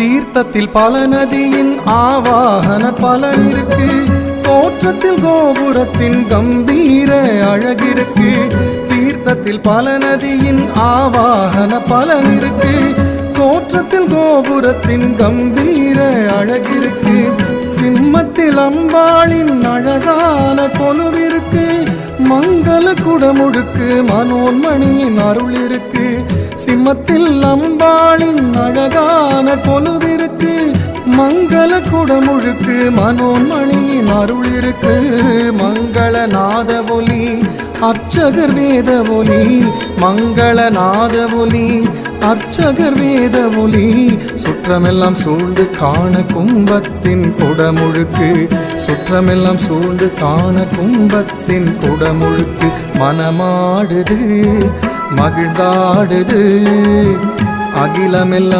தீர்த்தத்தில் பல நதியின் ஆவாகன பலன் இருக்கு. தோற்றத்தில் கோபுரத்தின் கம்பீர அழகிருக்கு. தீர்த்தத்தில் பல நதியின் ஆவாகன பலன் இருக்கு. தோற்றத்தில் கோபுரத்தின் கம்பீர அழகிருக்கு. சிம்மத்தில் அம்பாளின் அழகான கொலுவிருக்கு. மங்கள குடமுழுக்கு மனோன்மணியின் அருள் இருக்கு. சிம்மத்தில் அம்பாளின் அழகான கொலுவிருக்கு. மங்கள குடமுழுக்கு மனோன்மணியின் அருள் இருக்கு. மங்களநாத ஒலி அர்ச்சகர் வேத ஒலி. மங்களநாத ஒலி அர்ச்சகர் வேத ஒலி. சுற்றமெல்லாம் சூழ்ந்து காண கும்பத்தின் குடமுழுக்கு. சுற்றமெல்லாம் சூழ்ந்து காண கும்பத்தின் குடமுழுக்கு. மனமாடுது மகிழ்ந்தாடுது அகிலமெல்லாம்